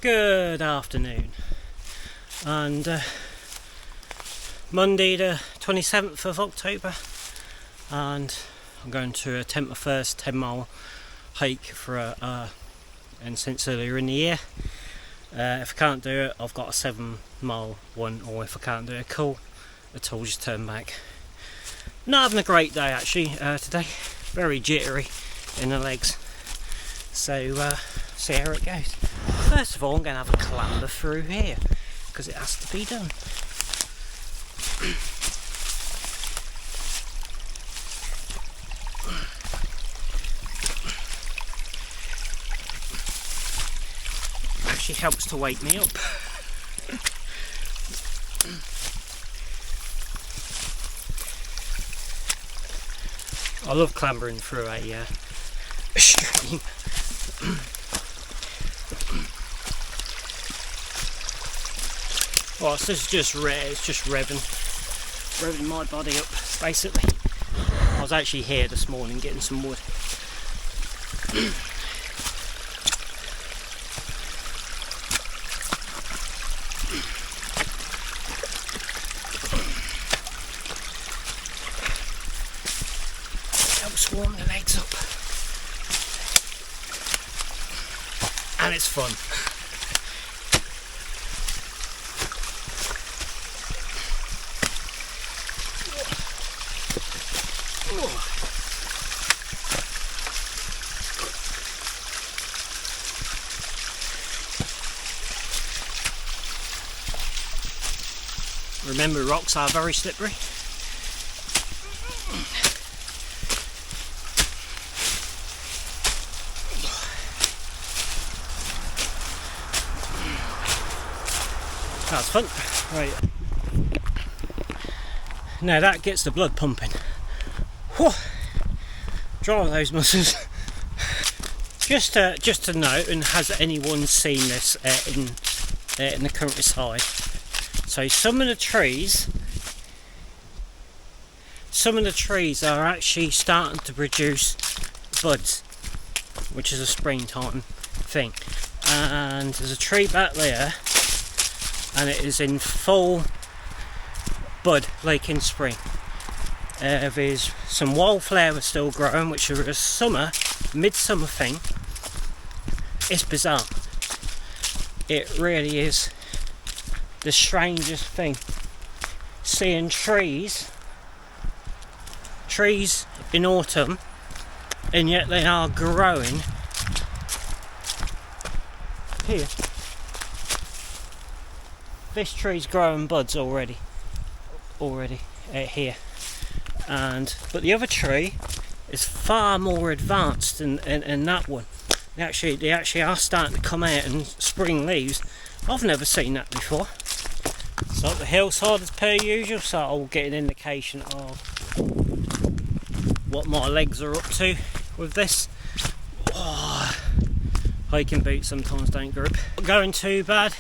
Good afternoon, and Monday the 27th of October, and I'm going to attempt my first 10-mile hike and since earlier in the year. If I can't do it, I've got a 7-mile one, or if I can't do it at all, just turn back. Not having a great day actually today, very jittery in the legs, so see how it goes. First of all, I'm going to have a clamber through here because it has to be done. Actually helps to wake me up. I love clambering through a stream. Well, this is just it's just revving my body up, basically. I was actually here this morning getting some wood. Helps warm the legs up. And it's fun. Remember, rocks are very slippery. That's fun. Right. Now that gets the blood pumping. Whew. Dry those muscles. Just to note, and has anyone seen this in the countryside? So some of the trees are actually starting to produce buds, which is a springtime thing. And there's a tree back there, and it is in full bud like in spring. There's some wildflowers still growing, which are a midsummer thing. It's bizarre. It really is the strangest thing. Seeing trees in autumn, and yet they are growing here. This tree's growing buds already here, but the other tree is far more advanced than that one. They actually are starting to come out and spring leaves. I've never seen that before. It's up the hillside as per usual, so I'll get an indication of what my legs are up to with this. Oh, hiking boots sometimes don't grip. Not going too bad.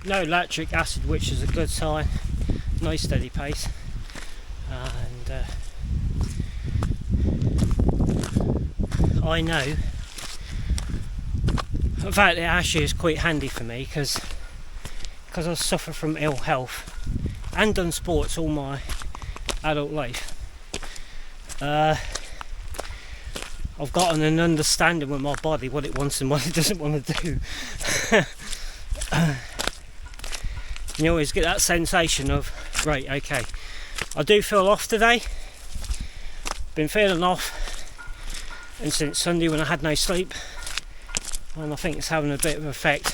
No lactic acid, which is a good sign. Nice steady pace. And I know, in fact, it actually is quite handy for me because I suffer from ill health and done sports all my adult life. I've gotten an understanding with my body what it wants and what it doesn't want to do. You always get that sensation of, right, okay, I do feel off today. Been feeling off, and since Sunday when I had no sleep, and I think it's having a bit of effect.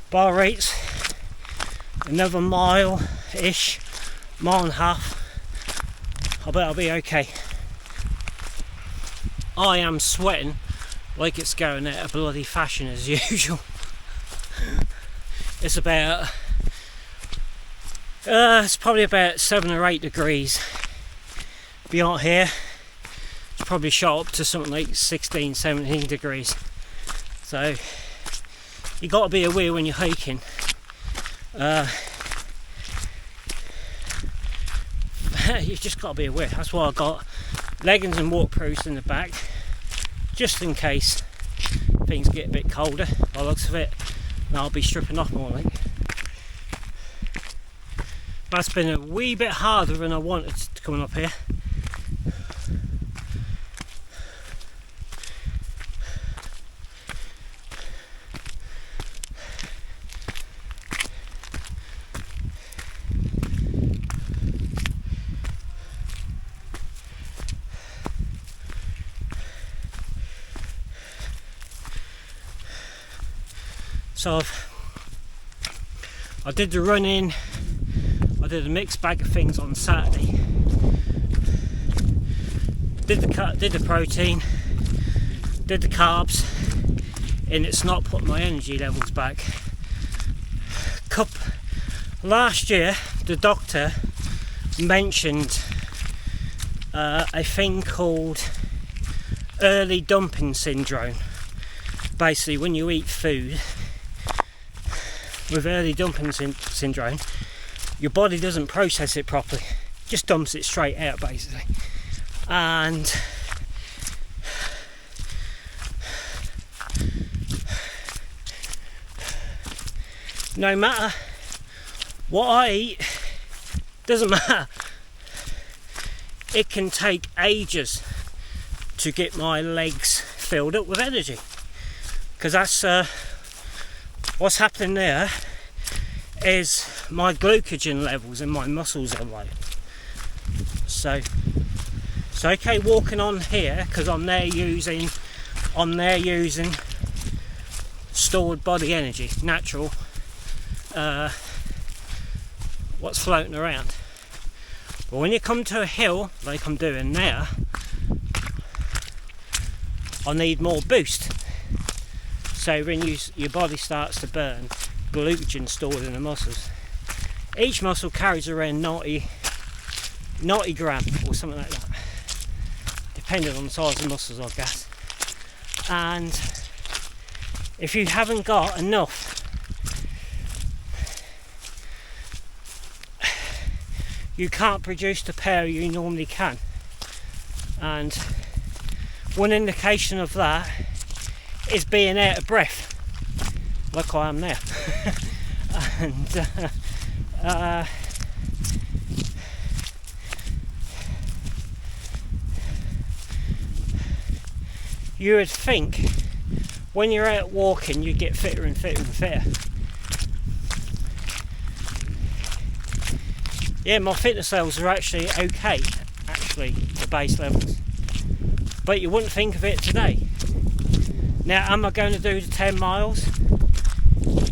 Bar rates, another mile-ish, mile and a half. I bet I'll be okay. I am sweating like it's going out of bloody fashion as usual. It's about it's probably about 7 or 8 degrees beyond here. It's probably shot up to something like 16, 17 degrees. So you got to be aware when you're hiking. You just got to be aware. That's why I got leggings and waterproofs in the back, just in case things get a bit colder by the looks of it, and I'll be stripping off more, I think. That's been a wee bit harder than I wanted to coming up here. So I did the running, I did a mixed bag of things on Saturday, did the protein, did the carbs, and it's not putting my energy levels back. Last year the doctor mentioned a thing called early dumping syndrome. Basically, when you eat food with early dumping syndrome, your body doesn't process it properly, just dumps it straight out basically. And no matter what I eat, doesn't matter, it can take ages to get my legs filled up with energy, because that's what's happening there is my glycogen levels in my muscles are low. So it's okay walking on here because I'm there using stored body energy, natural, what's floating around. But when you come to a hill like I'm doing there, I need more boost. So when your body starts to burn glycogen stored in the muscles, each muscle carries around 90 gram or something like that, depending on the size of the muscles, I guess. And if you haven't got enough, you can't produce the power you normally can. And one indication of that is being out of breath, like I am now. And you would think when you're out walking you get fitter and fitter and fitter. Yeah, my fitness levels are actually okay, the base levels, but you wouldn't think of it today. Now, am I going to do the 10 miles?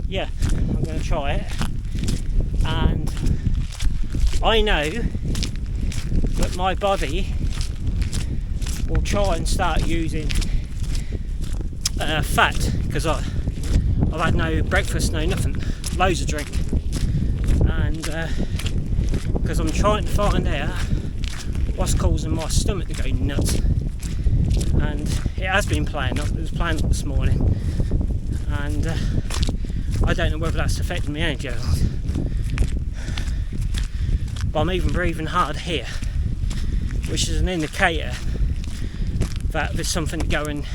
Yeah, I'm going to try it. And I know that my body will try and start using fat, because I've had no breakfast, no nothing, loads of drink. And because I'm trying to find out what's causing my stomach to go nuts. And it has been playing up. It was playing up this morning, and I don't know whether that's affecting my energy levels. But I'm even breathing hard here, which is an indicator that there's something going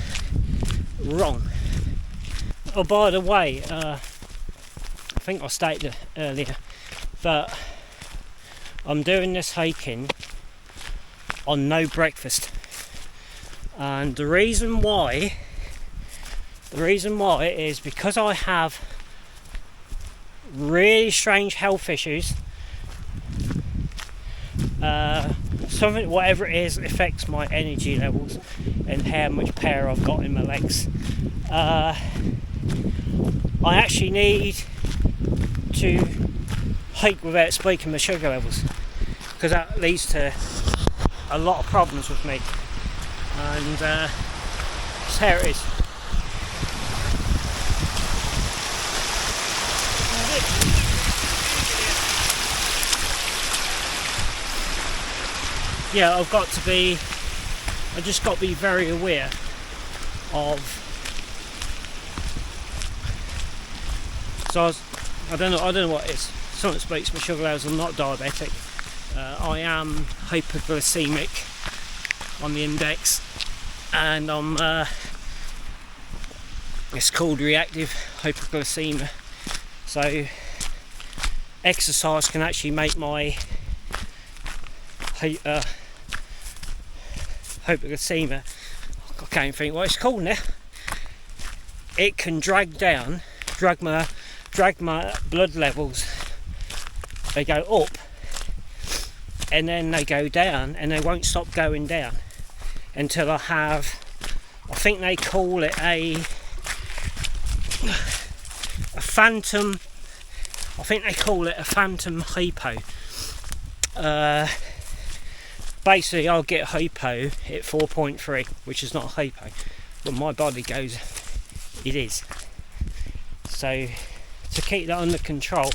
wrong. Oh, by the way, I think I stated earlier that I'm doing this hiking on no breakfast. And the reason why is because I have really strange health issues. Something, whatever it is, affects my energy levels and how much power I've got in my legs. I actually need to hike without spiking my sugar levels, because that leads to a lot of problems with me. And that's how it is. Yeah, I just got to be very aware of. So I don't know what it is. Something speaks my sugar levels. I'm not diabetic. I am hypoglycemic on the index, and I'm It's called reactive hypoglycemia. So exercise can actually make my hypoglycemia, I can't even think what it's called now. It can drag my blood levels. They go up and then they go down, and they won't stop going down until I think they call it a phantom. I think they call it a phantom hypo. Basically, I'll get hypo at 4.3, which is not hypo, but my body goes, it is. So to keep that under control,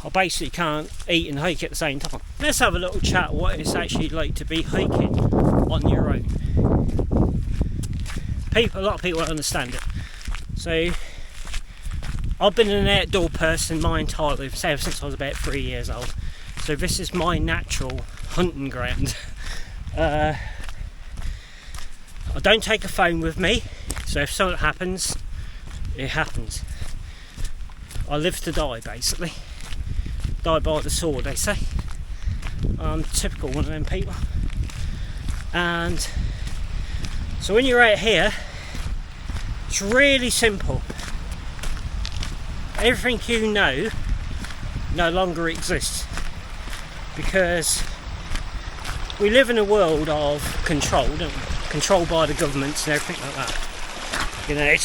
I basically can't eat and hike at the same time. Let's have a little chat what it's actually like to be hiking on your own. A lot of people don't understand it. So I've been an outdoor person my entire life, ever since I was about 3 years old. So this is my natural hunting ground. I don't take a phone with me, so if something happens, it happens. I live to die, basically. Die by the sword, they say. I'm typical one of them people. And so when you're out here, it's really simple. Everything you know no longer exists, because we live in a world of control, don't we? Controlled by the governments and everything like that. You know, they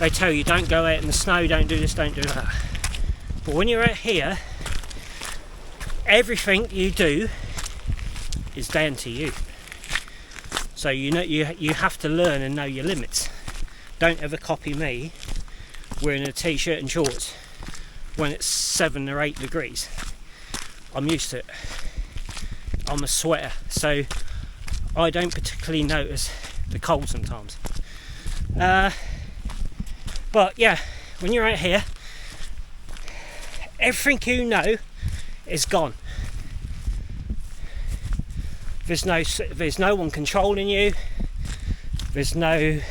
tell you don't go out in the snow, don't do this, don't do that. But when you're out here, everything you do is down to you. So you know you have to learn and know your limits. Don't ever copy me wearing a t-shirt and shorts when it's 7 or 8 degrees. I'm used to it. I'm a sweater, so I don't particularly notice the cold sometimes. But yeah, when you're out here, everything you know is gone. There's no one controlling you. There's no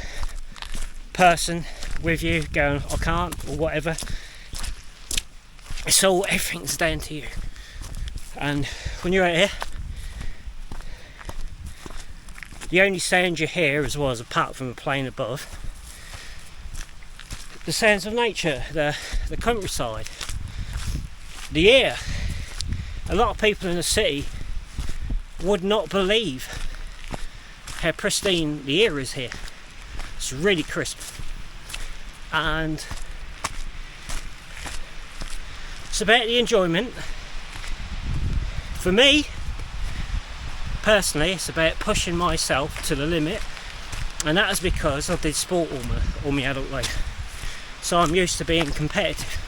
person with you going, I can't, or whatever. It's all, everything's down to you. And when you're out here, the only sound you hear, as well as apart from the plane above, the sounds of nature, the countryside, the air. A lot of people in the city would not believe how pristine the air is here. It's really crisp. And it's about the enjoyment. For me, personally, it's about pushing myself to the limit, and that is because I did sport all my adult life. So I'm used to being competitive.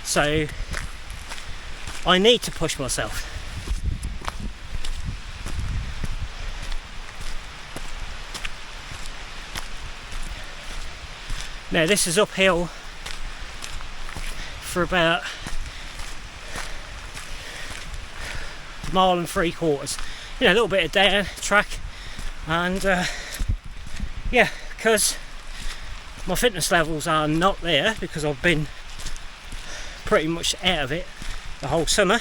So I need to push myself. Now this is uphill for about 1.75 miles. You know, a little bit of down track, and yeah, because my fitness levels are not there, because I've been pretty much out of it the whole summer,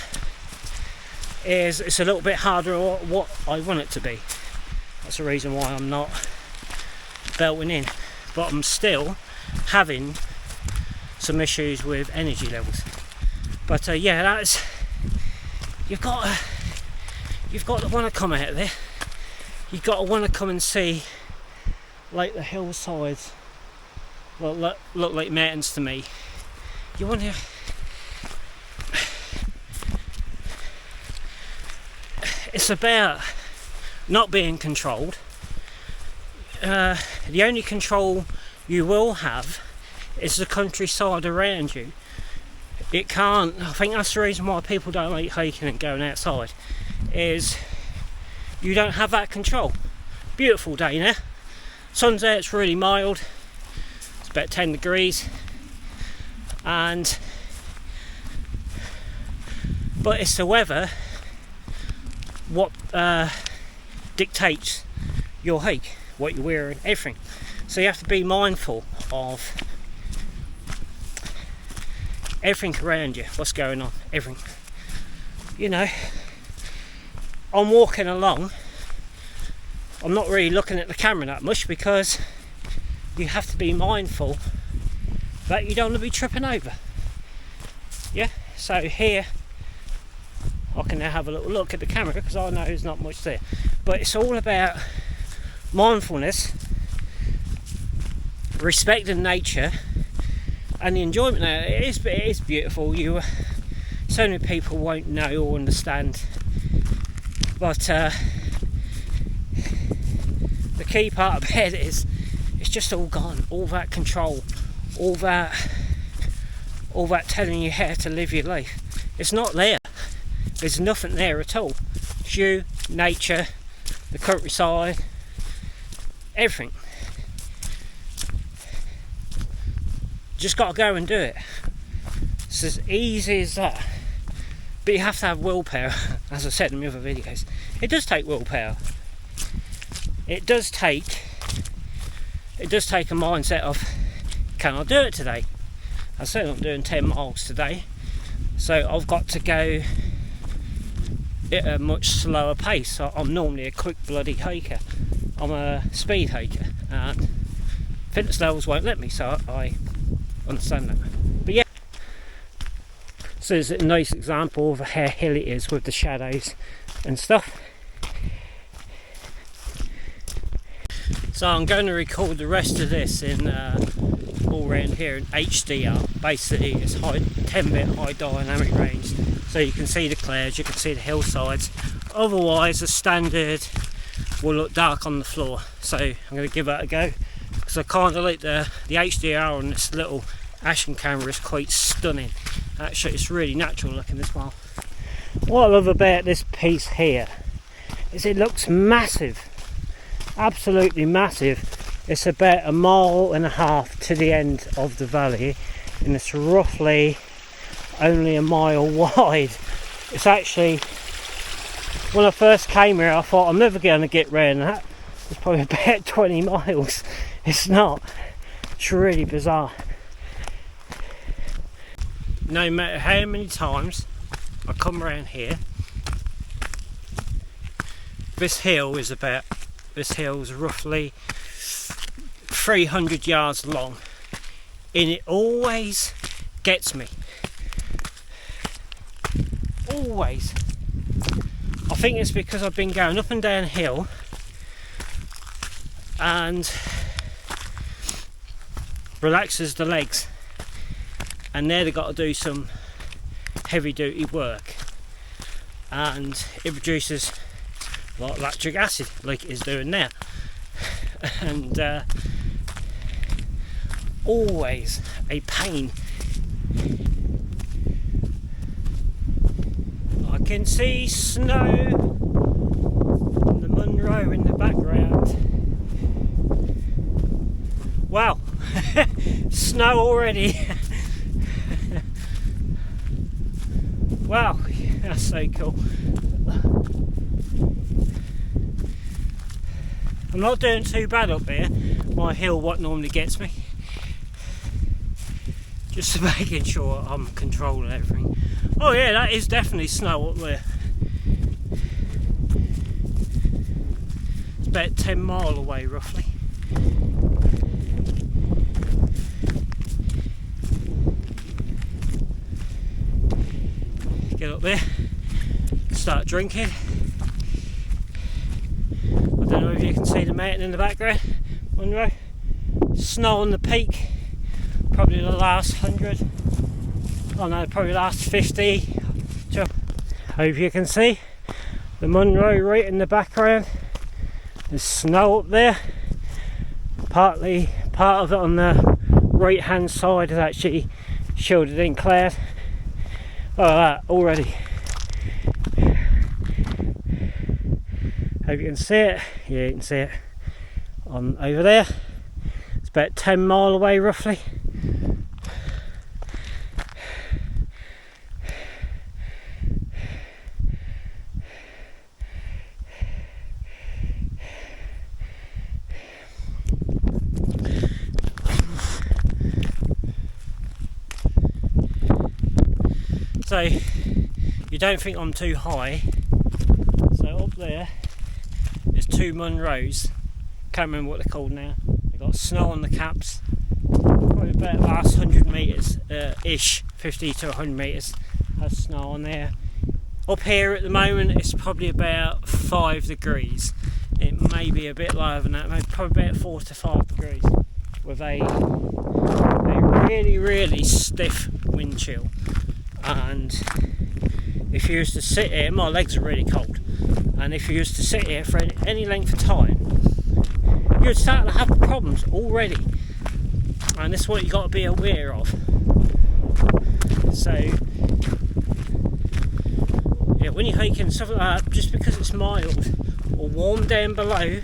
it's a little bit harder than what I want it to be. That's the reason why I'm not belting in, but I'm still having some issues with energy levels. But yeah, that's, you've got to want to come out of there. You've got to want to come and see, like, the hillsides look like mountains to me. You want to, it's about not being controlled. The only control you will have is the countryside around you. It can't, I think that's the reason why people don't like hiking and going outside, is you don't have that control. Beautiful day now, sun's out, it's really mild, it's about 10 degrees, but it's the weather what dictates your hike, what you're wearing, everything. So you have to be mindful of everything around you, what's going on, everything. You know, I'm walking along, I'm not really looking at the camera that much because you have to be mindful that you don't want to be tripping over. Yeah, so here I can now have a little look at the camera because I know there's not much there, but it's all about mindfulness, respecting nature, and the enjoyment. Now, it is beautiful. So many people won't know or understand, but the key part about it is it's just all gone. All that control, all that telling you how to live your life. It's not there. There's nothing there at all. It's you, nature, the countryside, everything. Just got to go and do it. It's as easy as that. But you have to have willpower, as I said in my other videos. It does take willpower. It does take a mindset of, can I do it today? I said I'm doing 10 miles today, so I've got to go at a much slower pace. So I'm normally a quick bloody hiker. I'm a speed hiker, and fitness levels won't let me, so I understand that. But yeah, so it's a nice example of how hilly it is with the shadows and stuff. So I'm going to record the rest of this in all around here in HDR. Basically it's 10-bit high dynamic range, so you can see the clouds, you can see the hillsides. Otherwise the standard will look dark on the floor, so I'm going to give that a go because I kind of like the HDR on this little action camera is quite stunning. Actually, it's really natural looking as well. What I love about this piece here is it looks massive, absolutely massive. It's about 1.5 miles to the end of the valley, and it's roughly only 1 mile wide. It's actually, when I first came here I thought I'm never going to get round that. It's probably about 20 miles. It's not. It's really bizarre. No matter how many times I come around here, this hill is roughly 300 yards long, and it always gets me. Always. I think it's because I've been going up and down hill and relaxes the legs, and there they've got to do some heavy duty work, and it produces like lactic acid like it is doing now, and always a pain. I can see snow and the Munro in the background. Wow, snow already. Wow, that's so cool. I'm not doing too bad up here, my hill what normally gets me. Just making sure I'm controlling everything. Oh yeah, that is definitely snow up there. It's about 10 miles away roughly. Get up there, start drinking. I don't know if you can see the mountain in the background, Munro. Snow on the peak, probably the last 100, oh no, probably the last 50. Hope you can see the Munro right in the background. There's snow up there. Part of it on the right hand side is actually shielded in cloud. Look at that already. Hope you can see it. Yeah, you can see it on over there. It's about 10 miles away roughly. so you don't think I'm too high. So up there is two Munros. Can't remember what they're called now. They've got snow on the caps. Probably about the last 100 metres ish, 50 to 100 metres has snow on there. Up here at the moment it's probably about 5 degrees. It may be a bit lower than that, maybe probably about 4 to 5 degrees with a really stiff wind chill. And if you used to sit here, my legs are really cold, and if you used to sit here for any length of time, you'd start to have problems already, and this is what you've got to be aware of. So yeah, when you're hiking stuff like that, just because it's mild or warm down below,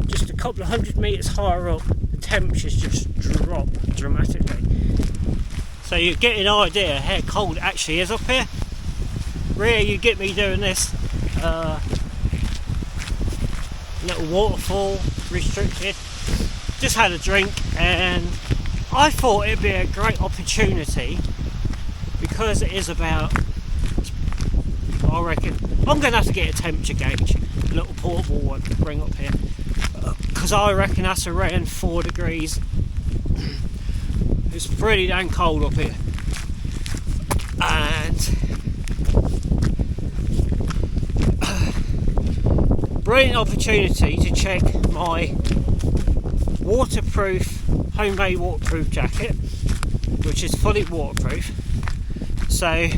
just a couple of 100 metres higher up, the temperatures just drop dramatically. So you get an idea how cold it actually is up here. Really, you get me doing this. Little waterfall, restricted. Just had a drink, and I thought it'd be a great opportunity because it is about, I reckon, I'm going to have to get a temperature gauge, a little portable one to bring up here, because I reckon that's around 4 degrees. It's pretty damn cold up here, and brilliant opportunity to check my waterproof, homemade waterproof jacket, which is fully waterproof. So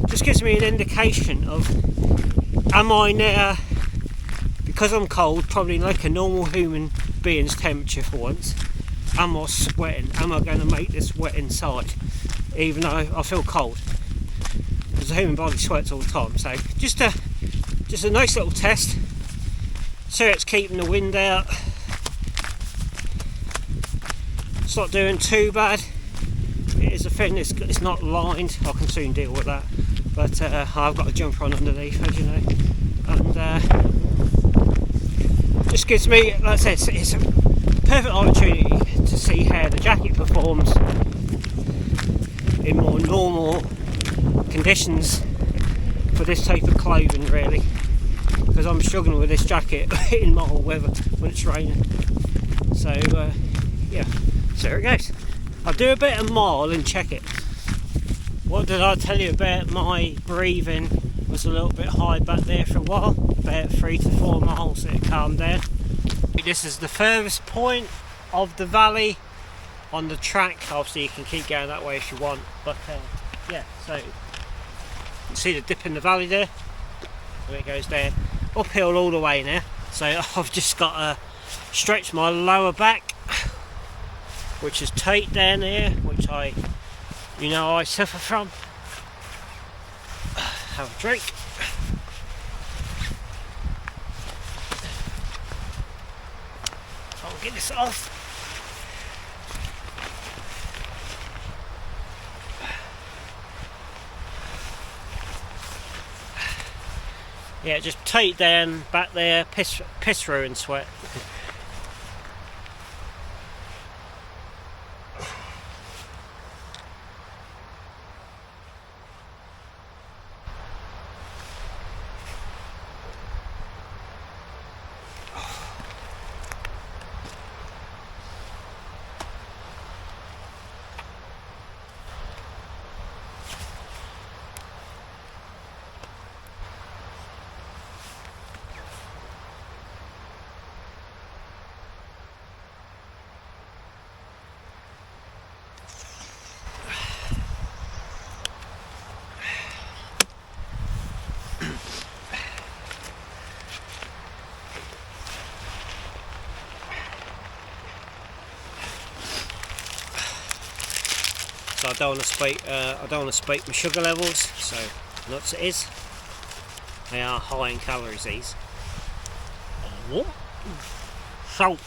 just gives me an indication of, am I now, because I'm cold, probably like a normal human being's temperature for once, am I sweating? Am I going to make this wet inside, even though I feel cold? Because the human body sweats all the time. So just a nice little test. So it's keeping the wind out. It's not doing too bad. It is a thing. It's not lined. I can soon deal with that. But I've got a jumper on underneath, as you know, and just gives me, like I said, it's a perfect opportunity to see how the jacket performs in more normal conditions for this type of clothing, really, because I'm struggling with this jacket in mild weather when it's raining. So yeah, so there it goes. I'll do a bit of mile and check it. What did I tell you about my breathing? Was a little bit high back there for a while, about 3 to 4 miles, so it calmed down. This is the furthest point of the valley on the track. Obviously you can keep going that way if you want, but yeah, so you can see the dip in the valley there, where it goes down, uphill all the way now. So I've just got to stretch my lower back, which is tight down here, which I suffer from. Have a drink. I'll get this off. Yeah, just tight down back there, piss through and sweat. So I don't want to spike my sugar levels, so nuts it is. They are high in calories, these. Salt.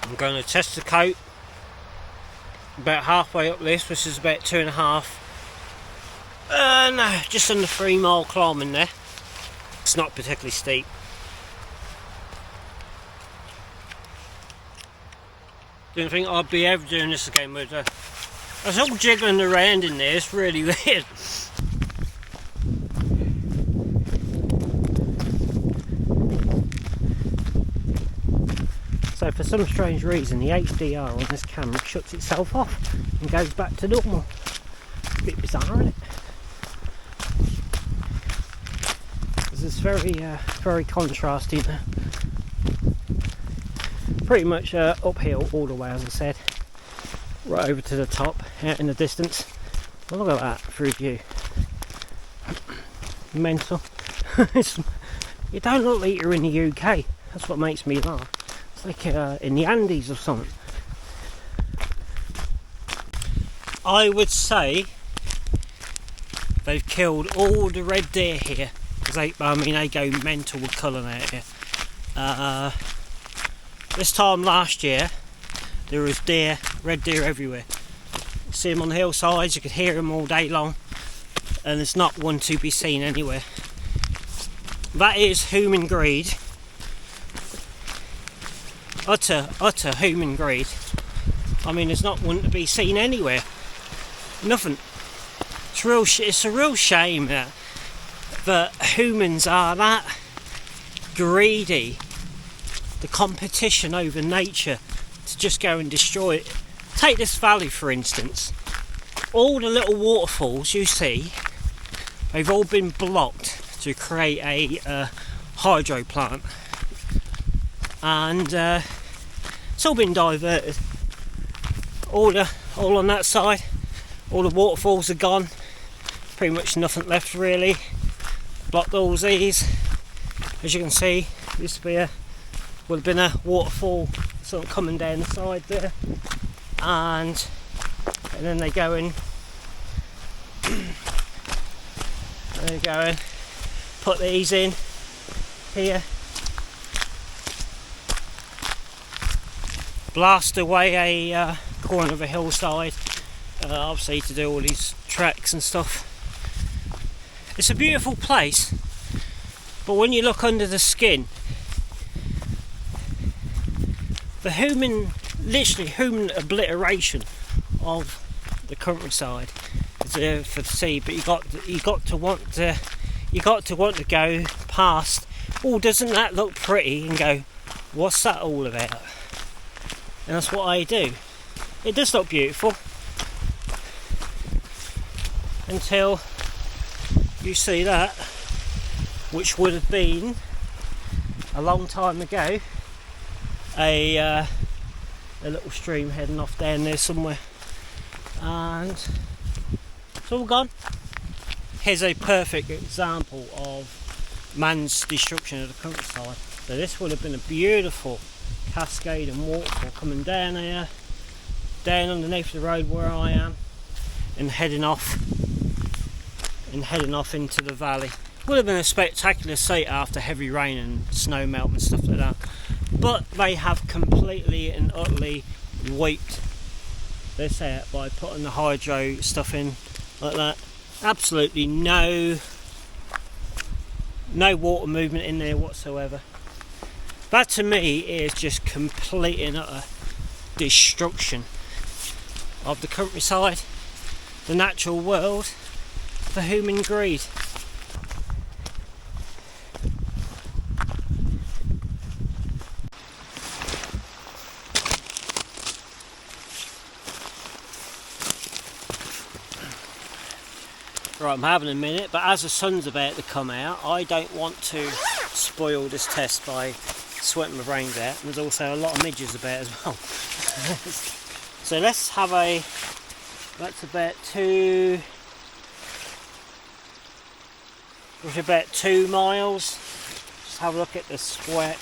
I'm going to test the coat about halfway up this, which is about 2.5 No, just under 3 mile climbing there. It's not particularly steep. Didn't think I'd be ever doing this again with I was all jiggling around in there, it's really weird. So for some strange reason the HDR on this camera shuts itself off and goes back to normal. A bit bizarre, isn't it? It's very contrasting. Pretty much uphill all the way, as I said, right over to the top, out in the distance. Well, look at that through view. Mental. You don't look like you're in the UK. That's what makes me laugh. It's like in the Andes or something. I would say they've killed all the red deer here. They go mental with culling out here. This time last year, there was red deer everywhere. You see them on the hillsides, you could hear them all day long, and there's not one to be seen anywhere. That is human greed. Utter human greed. I mean, there's not one to be seen anywhere. Nothing. It's a real shame that humans are that greedy. The competition over nature to just go and destroy it. Take this valley for instance. All the little waterfalls you see, they've all been blocked to create a hydro plant, and it's all been diverted. All on that side, all the waterfalls are gone. Pretty much nothing left really. Blocked all these. As you can see, used to be would have been a waterfall sort of coming down the side there, and then they go and put these in here, blast away a corner of a hillside, obviously to do all these tracks and stuff. It's a beautiful place, but when you look under the skin, the human obliteration of the countryside is there for the sea. But you got to want to go past. Oh, doesn't that look pretty? And go, what's that all about? And that's what I do. It does look beautiful until you see that, which would have been a long time ago. A little stream heading off down there somewhere, and it's all gone. Here's a perfect example of man's destruction of the countryside. So this would have been a beautiful cascade and waterfall coming down here, down underneath the road where I am, and heading off into the valley. Would have been a spectacular sight after heavy rain and snow melt and stuff like that. But they have completely and utterly wiped this out by putting the hydro stuff in like that. Absolutely no water movement in there whatsoever. That to me is just complete and utter destruction of the countryside, the natural world, for human greed. Right, I'm having a minute, but as the sun's about to come out, I don't want to spoil this test by sweating my brains out. There's also a lot of midges about as well. So let's have that's about 2 miles. Just have a look at the sweat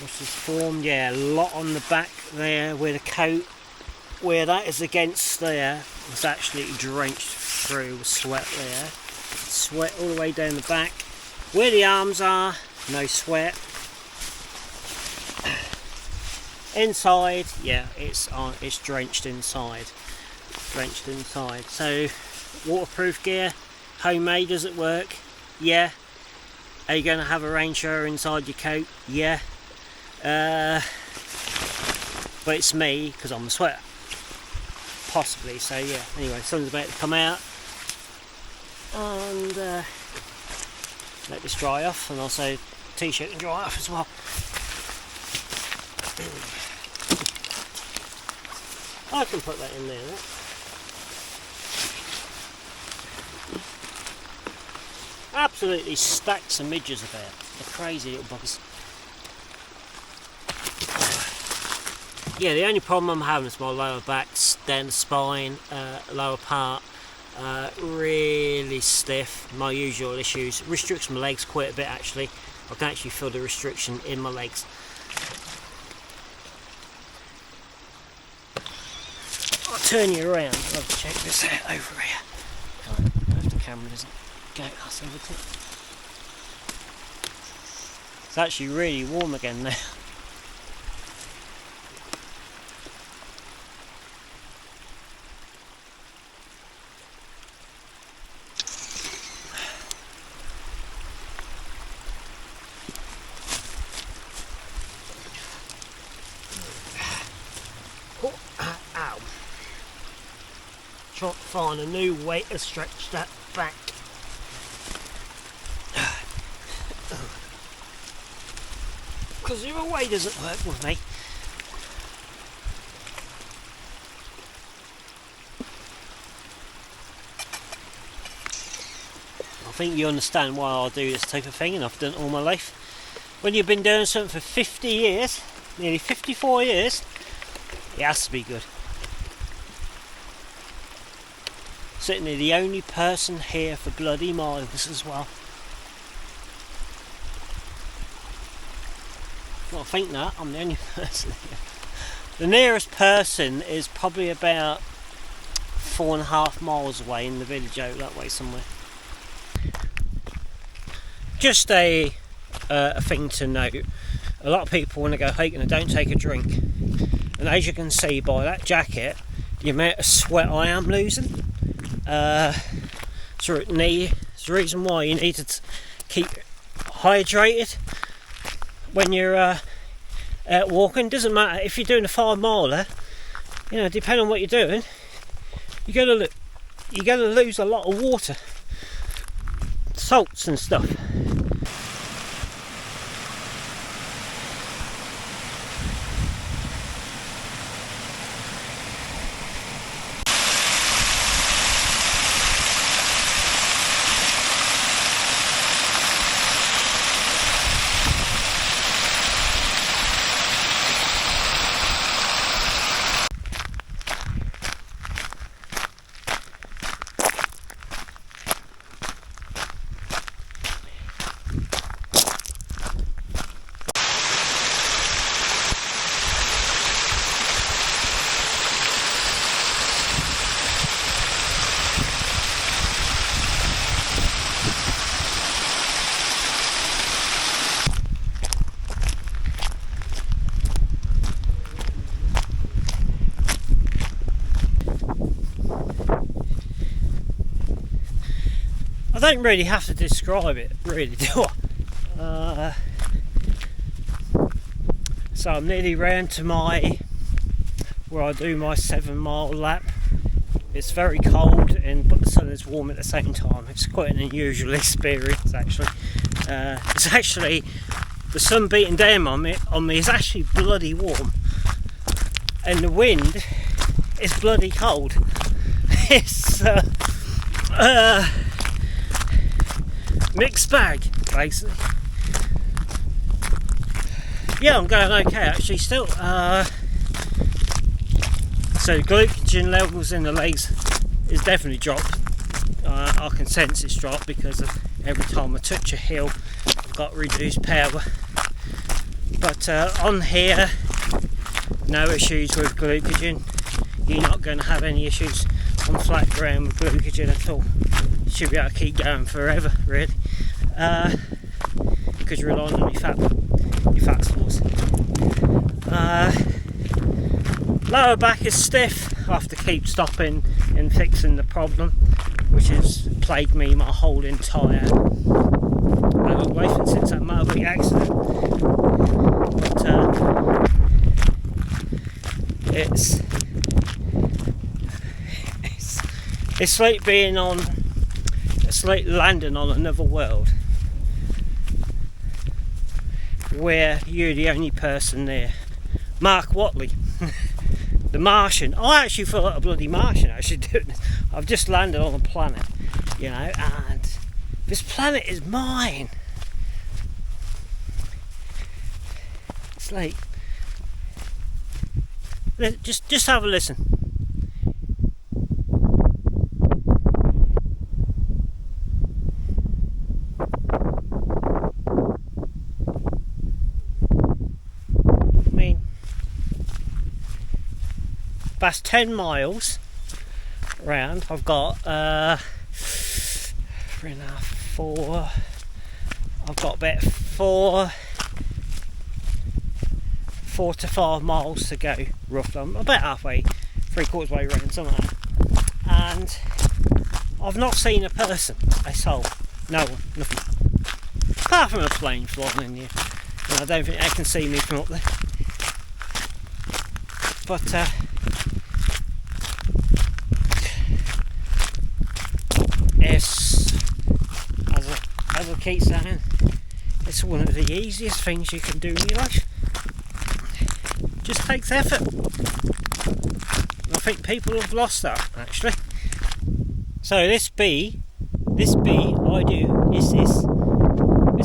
which is formed. Yeah, a lot on the back there where the coat, where that is against there, was actually drenched through with sweat there. Sweat all the way down the back. Where the arms are, no sweat. Inside, yeah, it's drenched inside. So waterproof gear, Homemade, does it work? Yeah. Are you going to have a rain shower inside your coat? Yeah. But it's me because I'm a sweater. Possibly, so yeah. Anyway, sun's about to come out. And let this dry off, and also t-shirt can dry off as well. I can put that in there. Right? Absolutely stacks of midges about. They're crazy little buggers. Yeah, the only problem I'm having is my lower back, down the spine, lower part, really stiff. My usual issues. Restricts my legs quite a bit actually. I can actually feel the restriction in my legs. I'll turn you around. I'll check this out over here. If the camera doesn't go us over it. It's actually really warm again now. Ow. Trying to find a new way to stretch that back. Because the other way doesn't work with me. I think you understand why I do this type of thing, and I've done it all my life. When you've been doing something for 50 years, nearly 54 years, it has to be good. Certainly the only person here for bloody miles as well. Well, I think that I'm the only person here. The nearest person is probably about 4.5 miles away in the village out that way somewhere. Just a thing to note. A lot of people when they go hiking they don't take a drink. And as you can see by that jacket, the amount of sweat I am losing. So it's the reason why you need to keep hydrated when you're out walking. Doesn't matter if you're doing a 5 miler, you know, depending on what you're doing, you're gonna lose a lot of water, salts and stuff. I don't really have to describe it, really, do I? So I'm nearly round to where I do my 7-mile lap. It's very cold but the sun is warm at the same time. It's quite an unusual experience actually. It's actually, the sun beating down on me is actually bloody warm. And the wind is bloody cold. It's mixed bag, basically. Yeah, I'm going okay actually still. So glycogen levels in the legs is definitely dropped. I can sense it's dropped because of every time I touch a hill I've got reduced power. But on here, no issues with glycogen. You're not going to have any issues on flat ground with glycogen at all. Should be able to keep going forever, really, because you're relying on your fat stores. Lower back is stiff. I have to keep stopping and fixing the problem which has plagued me my whole entire adult life and since that motorbike accident. But it's like being on, it's like landing on another world where you're the only person there. Mark Watley, the Martian. I actually feel like a bloody Martian actually doing this. I've just landed on a planet, you know, and this planet is mine. It's like, just have a listen. I mean, that's 10 miles round. I've got 3.5, 4. I've got about 4 to 5 miles to go, roughly. I'm about halfway, 3/4 way around, something like that. And I've not seen a person, a soul, no one, nothing. Apart from a plane flying in here. And I don't think they can see me from up there. But it's, as I keep saying, it's one of the easiest things you can do in your life. Just takes effort. I think people have lost that actually. So this bee I do is this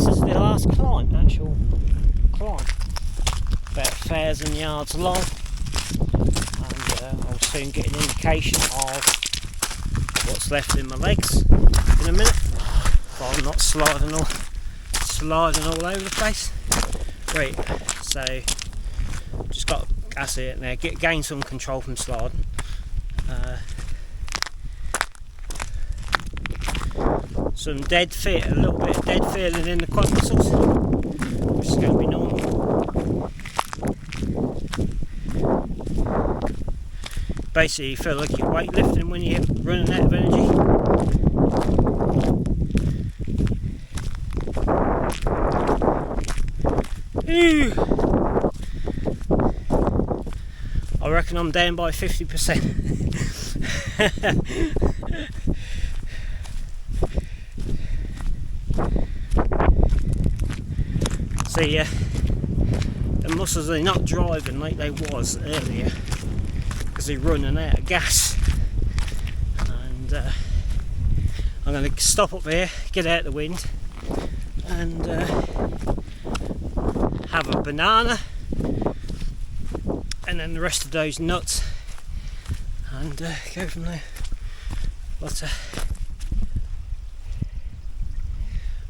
is the last climb, actual climb, about 1,000 yards long, and I'll soon get an indication of what's left in my legs in a minute, so I'm not sliding all over the place. Right, so just got, that's it now, gain some control from sliding. Some a little bit of dead feeling in the quad muscles, which is going to be normal. Basically you feel like you're weightlifting when you're running out of energy. Ooh. I reckon I'm down by 50%. See, the muscles are not driving like they was earlier because they're running out of gas. And I'm going to stop up here, get out the wind, and have a banana, and then the rest of those nuts, and go from there. But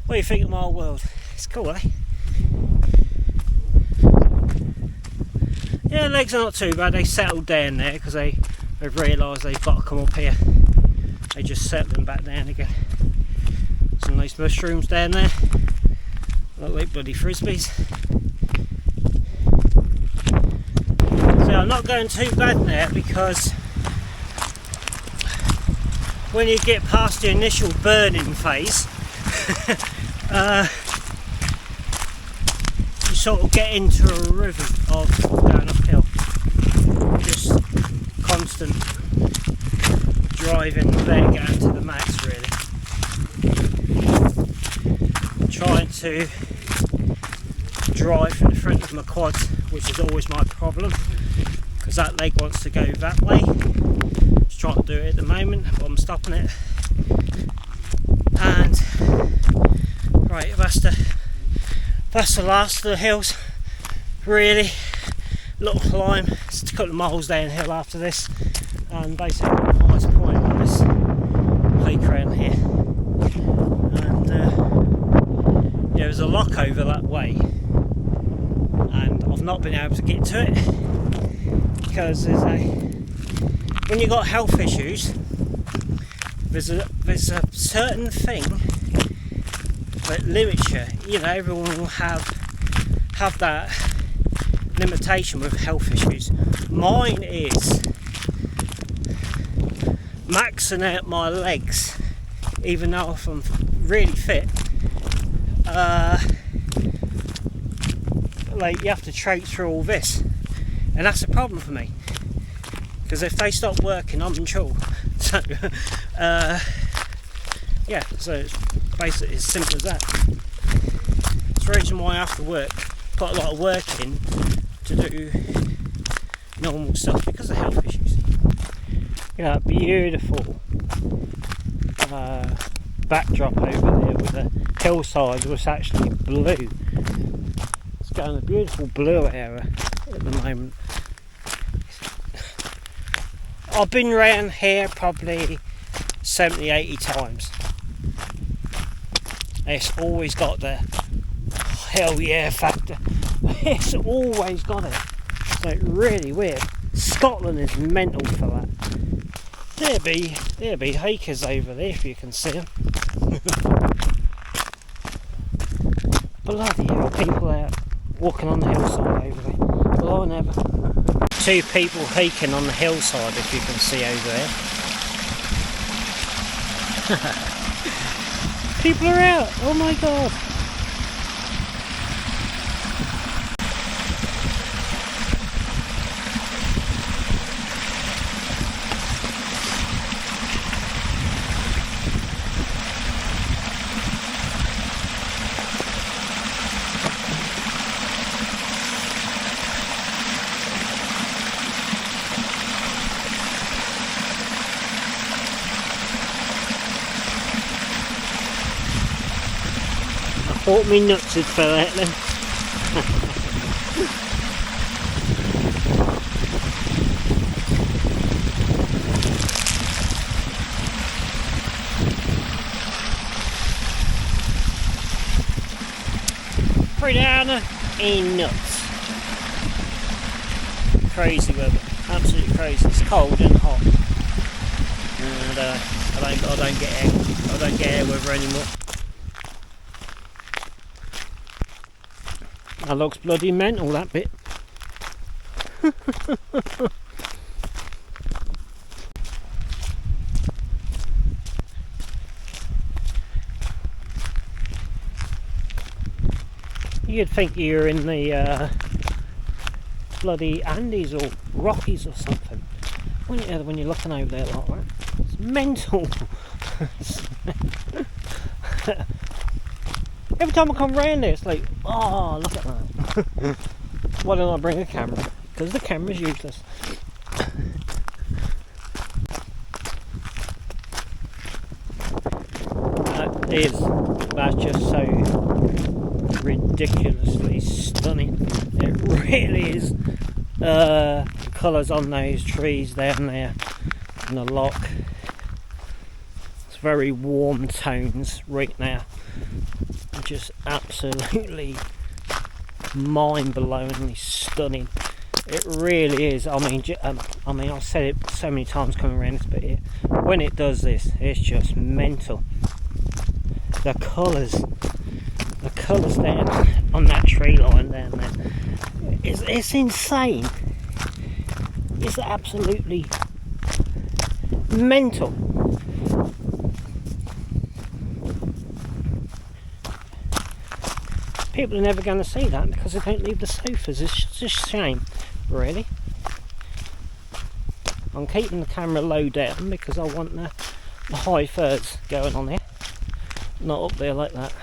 what do you think of my world? It's cool, eh? Yeah, legs are not too bad. They settled down there because they've realised they've got to come up here. They just settled them back down again. Some nice mushrooms down there, look like bloody frisbees. So I'm not going too bad now, because when you get past the initial burning phase, you sort of get into a rhythm of going uphill. Just constant driving without going to the max, really. Trying to drive in the front of my quads, which is always my problem, because that leg wants to go that way. Just trying to do it at the moment, but I'm stopping it. And right, that's the last of the hills, really. Little climb, it's a couple of miles downhill after this, and basically the highest point on this peak around here. And yeah, there's a lock over that way, and I've not been able to get to it because when you've got health issues, there's a certain thing that limits you. You know, everyone will have that limitation with health issues. Mine is maxing out my legs even though if I'm really fit, like you have to traipse through all this, and that's a problem for me, because if they stop working I'm in trouble. So yeah, so it's basically as simple as that. It's the reason why I have to work, put a lot of work in to do normal stuff, because of health issues. Yeah, beautiful backdrop over there with the hillside was actually blue. It's going a beautiful blue area at the moment. I've been round here probably 70-80 times. It's always got the hell yeah factor. It's always got it. It's like really weird. Scotland is mental for that. There'll be hikers over there if you can see them. Bloody hell, people out walking on the hillside over there. Well, I never. 2 people hiking on the hillside if you can see over there. People are out, oh my god. I thought me nuts had fell out then. Pretty downer in nuts. Crazy weather, absolutely crazy. It's cold and hot, and I don't get air weather anymore. That looks bloody mental, that bit. You'd think you're in the bloody Andes or Rockies or something when you're looking over there like that. It's mental. Every time I come round there, it's like, oh, look at that. Why don't I bring a camera? Because the camera's useless. That's just so ridiculously stunning. It really is. The colours on those trees down there and the lock. It's very warm tones right now. Just absolutely mind-blowingly stunning. It really is. I mean, I've said it so many times coming around this bit here. When it does this, it's just mental. The colours down on that tree line down there, it's insane. It's absolutely mental. People are never going to see that because they don't leave the sofas. It's just a shame, really. I'm keeping the camera low down because I want the high thirds going on here, not up there like that.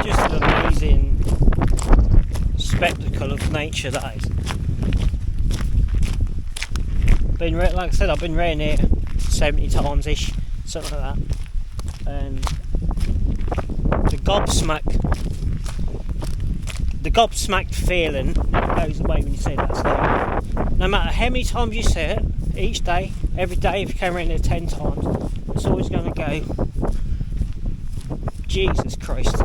Just an amazing spectacle of nature, that is. Like I said, I've been round here 70 times ish, something like that, and the gobsmacked feeling goes away when you see that stuff. No matter how many times you see it, each day, every day, if you came around here 10 times, it's always going to go, Jesus Christ.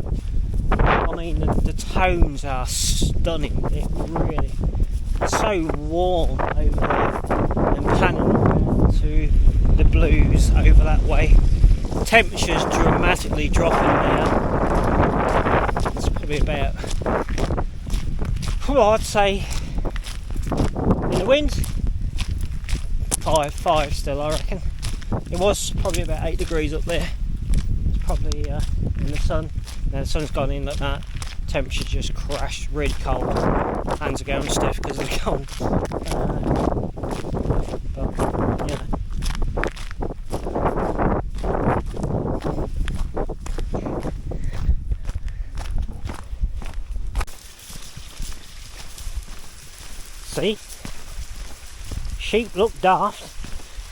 I mean, the tones are stunning. It really, it's so warm over there, and panning around to the blues over that way. Temperatures dramatically dropping now. It's probably about Well, I'd say in the wind, 5 still, I reckon. It was probably about 8 degrees up there. It's probably in the sun. Now the sun's gone in like that. Temperature just crashed, really cold. Hands are going stiff because of the cold. But yeah. See? Sheep look daft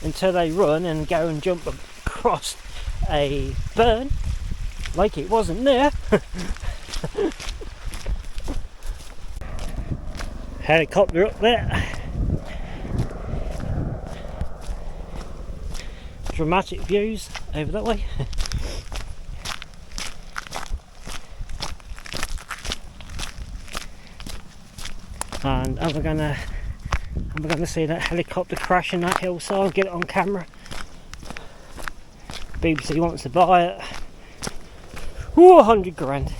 until they run and go and jump across a burn like it wasn't there. Helicopter up there. Dramatic views over that way. And am I gonna see that helicopter crash in that hillside, get it on camera? BBC wants to buy it. Ooh, 100 grand.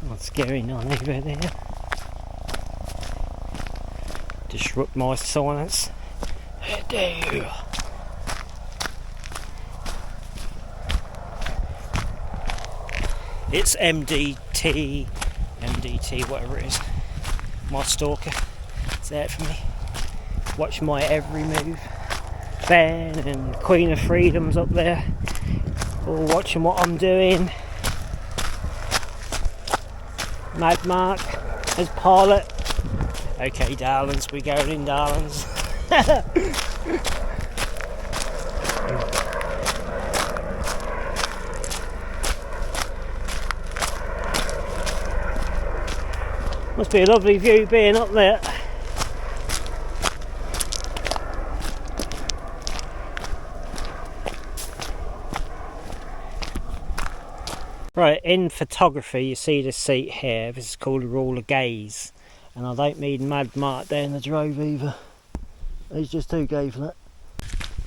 What's going on over there? Disrupt my silence. How dare you? It's MDT, whatever it is. My stalker. It's there for me. Watch my every move. Ben and Queen of Freedom's up there. All watching what I'm doing. Mad Mark as pilot. Okay, darlings, we going in, darlings. Must be a lovely view being up there. Right, in photography you see this seat here. This is called a rule of gaze. And I don't mean Mad Mark down the drove either. He's just too gay for that.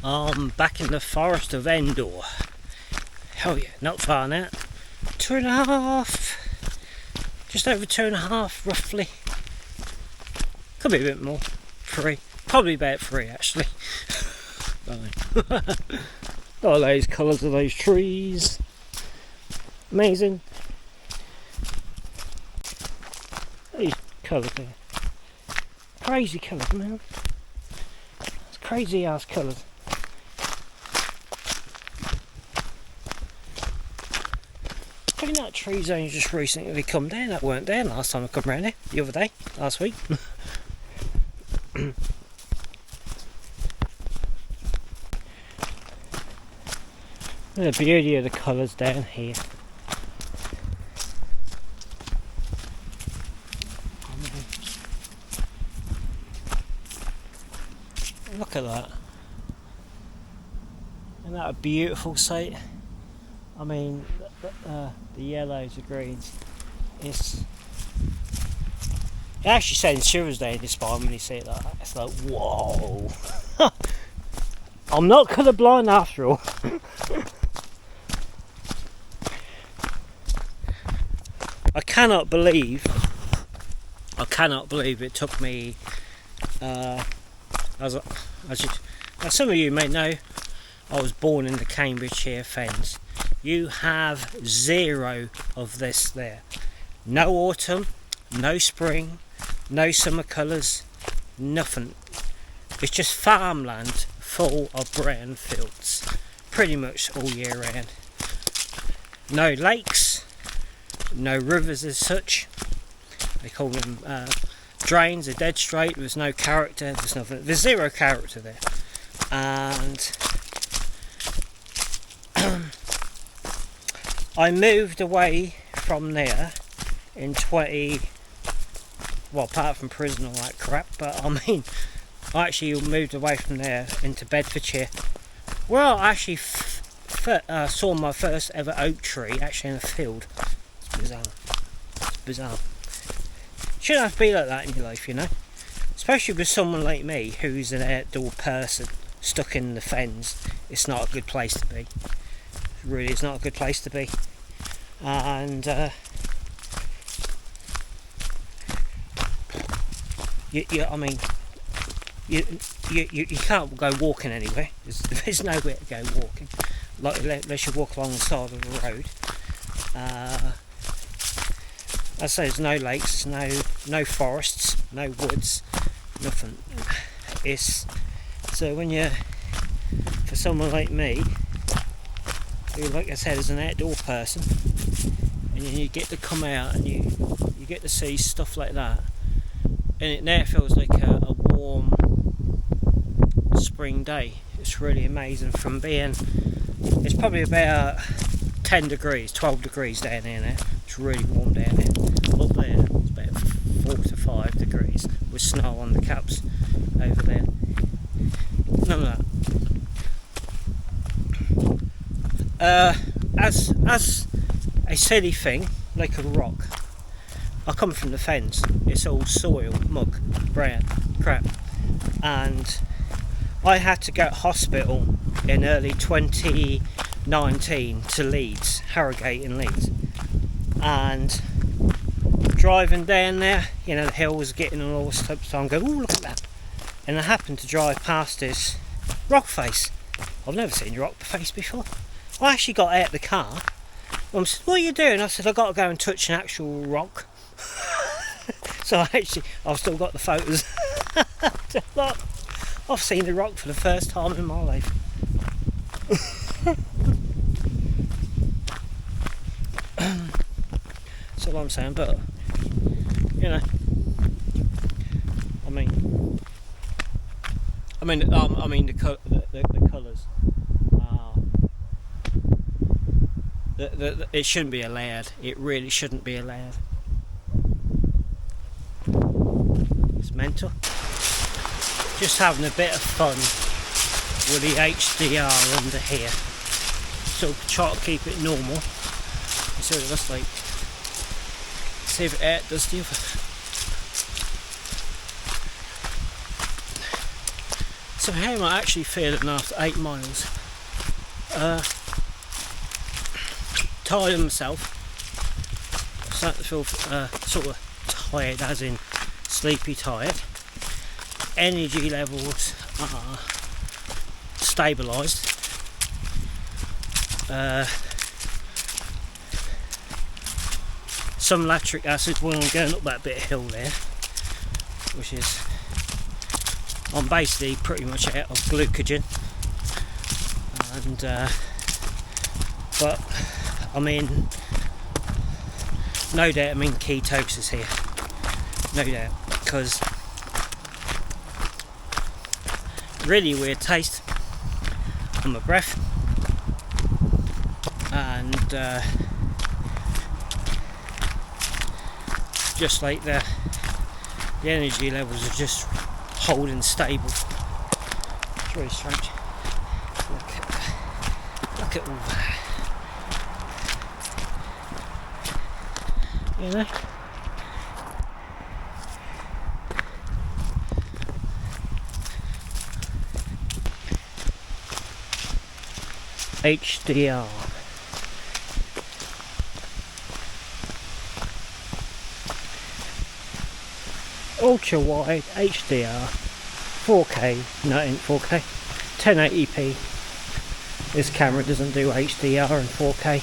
I'm back in the forest of Endor. Hell yeah, not far now. 2.5. Just over 2.5 roughly. Could be a bit more. 3. Probably about 3 actually. All those colours of those trees. Amazing. These colours there. Crazy colours, man. It's crazy ass colours. I think that tree zone just recently come down. That weren't there last time I come around here. The other day, last week. The beauty of the colours down here. Look at that. Isn't that a beautiful sight? I mean, the yellows, the greens. It actually sends shivers down your spine when you see it like that. It's like, whoa. I'm not colourblind after all. I cannot believe it took me, as some of you may know, I was born in the Cambridgeshire Fens. You have 0 of this there. No autumn, no spring, no summer colours, nothing. It's just farmland full of brown fields, pretty much all year round. No lakes, no rivers as such. They call them drains. They're dead straight. There's no character. There's nothing. There's 0 character there. And I moved away from there in apart from prison and all that crap, but I mean, I actually moved away from there into Bedfordshire, where I actually saw my first ever oak tree actually in a field. It's bizarre. It's bizarre. Shouldn't have to be like that in your life, you know. especially with someone like me who's an outdoor person stuck in the fens. It's not a good place to be. It really is not a good place to be. And you can't go walking anywhere. There's nowhere to go walking, like unless you walk along the side of the road. I say there's no lakes, no forests, no woods, nothing. So when you're, for someone like me, who, like I said, is an outdoor person, and you get to come out and you get to see stuff like that, and it now feels like a warm spring day. It's really amazing. From being, it's probably about 10 degrees, 12 degrees down here now. It's really warm down here. Up there, it's about 4 to 5 degrees with snow on the caps over there. None of that. As a silly thing, like a rock, I come from the fens. It's all soil, muck, brown, crap, and I had to go to hospital in early 2019 to Leeds, Harrogate in Leeds, and driving down there, you know, the hills, getting on all the stuff, so I'm going, oh, look at that, and I happened to drive past this rock face. I've never seen a rock face before. I actually got out of the car. Mum said, what are you doing? I said, I've got to go and touch an actual rock. So I've still got the photos. Look, I've seen the rock for the first time in my life. That's all I'm saying, but you know, I mean the colours. It shouldn't be allowed. It really shouldn't be allowed. It's mental. Just having a bit of fun with the HDR under here. So try to keep it normal. So that's like, see if it does the other. So how am I actually feeling after 8 miles? Tired of myself. Starting to feel sort of tired, as in sleepy tired. Energy levels are stabilised. Some lactic acid when I'm going up that bit of hill there, which is, I'm basically pretty much out of glycogen, and but I mean, no doubt I'm in ketosis here, no doubt, because really weird taste on my breath, and just like the energy levels are just holding stable. It's really strange. Look at all that. You know? HDR. Ultra wide HDR 4K, no, it ain't 4K, 1080p. This camera doesn't do HDR and 4K.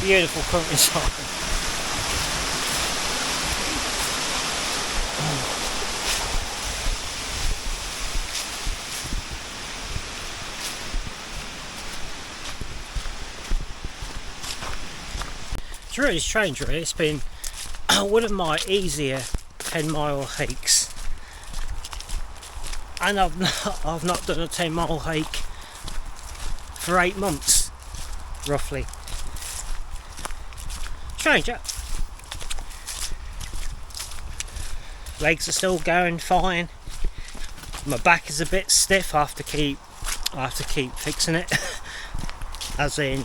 Beautiful countryside. It's really strange, really. It's been one of my easier 10-mile hikes, and I've not done a 10-mile hike for 8 months, roughly. Strange, yeah? Legs are still going fine. My back is a bit stiff. I have to keep fixing it. As in,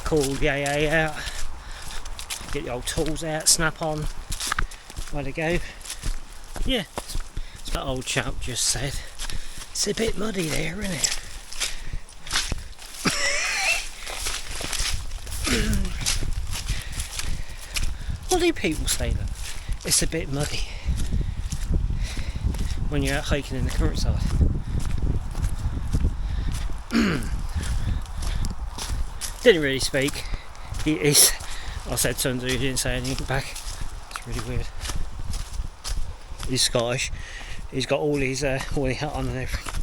cool, yeah. Get the old tools out, snap on, where to go. Yeah, it's what old chap just said. It's a bit muddy there, isn't it? What do people say that? It's a bit muddy when you're out hiking in the countryside. Didn't really speak. I said something, he didn't say anything back. It's really weird. He's Scottish. He's got all his hat on and everything.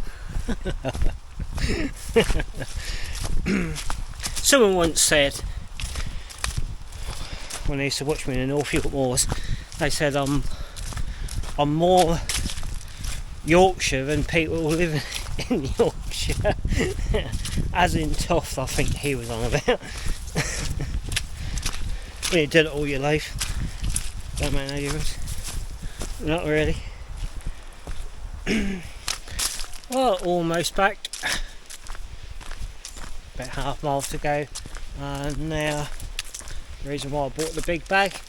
Someone once said, when they used to watch me in the North York Moors, they said I'm more Yorkshire than people living in Yorkshire. As in tough, I think he was on about. When you did it all your life, don't make no difference. Not really. Well, almost back. About half a mile to go. And now, the reason why I bought the big bag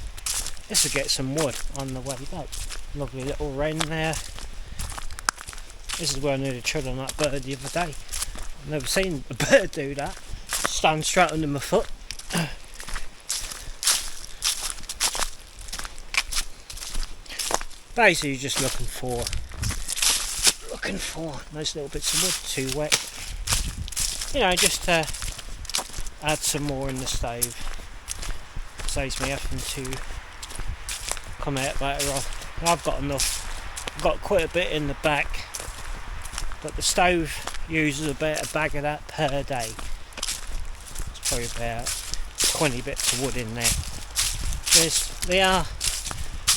is to get some wood on the way back. Lovely little wren there. This is where I nearly trod on that bird the other day. I've never seen a bird do that. Stand straight under my foot. Basically just looking for those little bits of wood too wet. You know, just to add some more in the stove. Saves me having to come out later on. I've got enough. I've got quite a bit in the back, but the stove uses about a bag of that per day. It's probably about 20 bits of wood in there. They are,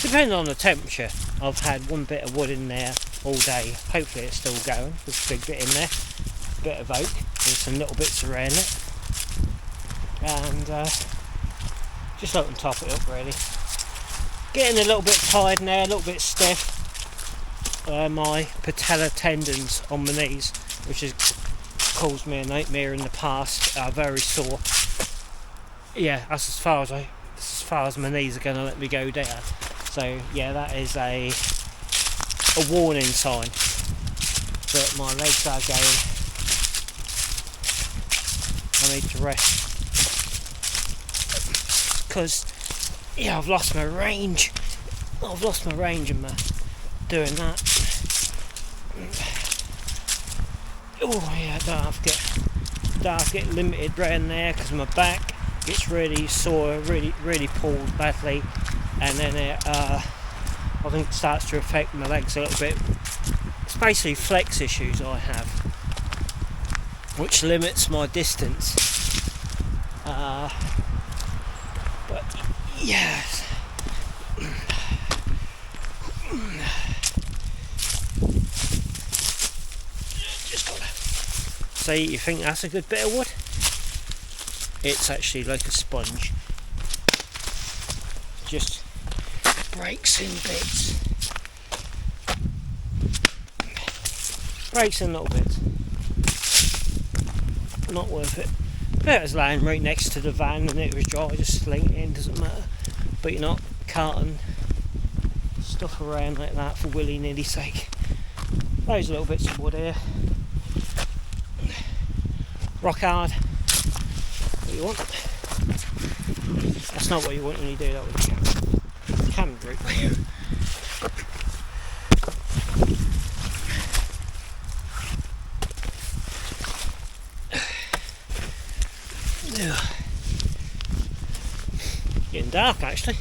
depending on the temperature, I've had one bit of wood in there all day. Hopefully it's still going. There's a big bit in there, a bit of oak, there's some little bits around it, and just let them top it up really. Getting a little bit tired now, a little bit stiff. My patella tendons on my knees, which has caused me a nightmare in the past, are very sore. Yeah, that's as far as my knees are going to let me go down. So yeah, that is a warning sign that my legs are going. I need to rest, because yeah, I've lost my range. I've lost my range in doing that. Oh yeah, I don't have to get limited round there, because my back gets really sore, really pulled badly, and then I think it starts to affect my legs a little bit. It's basically flex issues I have, which limits my distance. But yeah. So you think that's a good bit of wood? It's actually like a sponge. Just breaks in bits. Breaks in little bits. Not worth it. If it was lying right next to the van and it was dry, just sling it in, doesn't matter. But you're not carting stuff around like that for willy-nilly sake. Those little bits of wood here. Rock hard. What you want? That's not what you want when you do that with the camera. The camera route. Getting dark actually.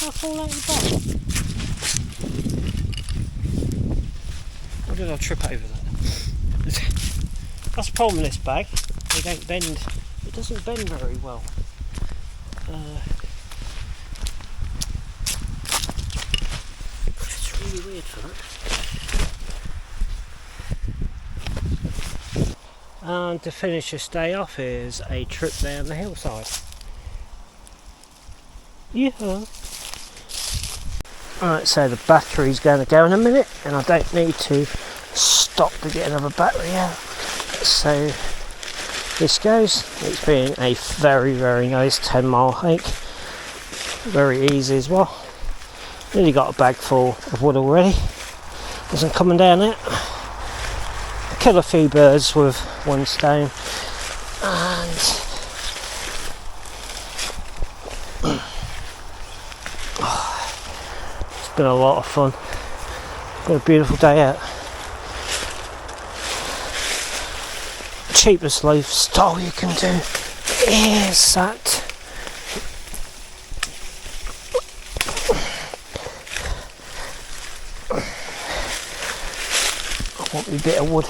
I'll fall out of the bottom. Or did I trip over that? That's the problem with this bag. They don't bend. It doesn't bend very well. It's really weird for that. And to finish this day off is a trip down the hillside. Yeah. Alright, so the battery's going to go in a minute, and I don't need to stop to get another battery out. So this goes. It's been a very, very nice 10-mile hike. Very easy as well. Nearly got a bag full of wood already. Wasn't coming down it. Kill a few birds with one stone, and it's been a lot of fun. Been a beautiful day out. Cheapest lifestyle you can do is that I want me bit of wood.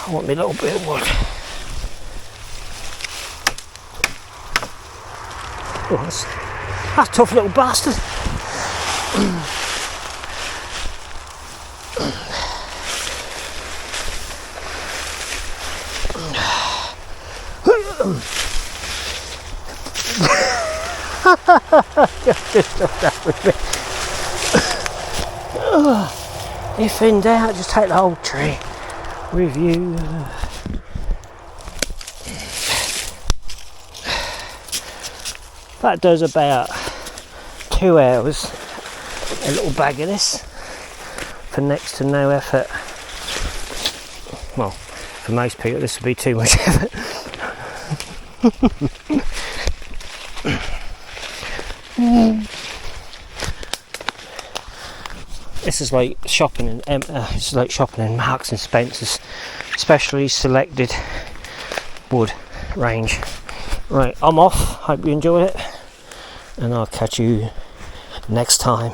I want me little bit of wood. Oh, that's a tough little bastard. If in doubt, just take the whole tree with you. That does about 2 hours, a little bag of this, for next to no effort. Well, for most people this would be too much effort. This is like shopping in Marks and Spencer's specially selected wood range. Right, I'm off. Hope you enjoyed it, and I'll catch you next time.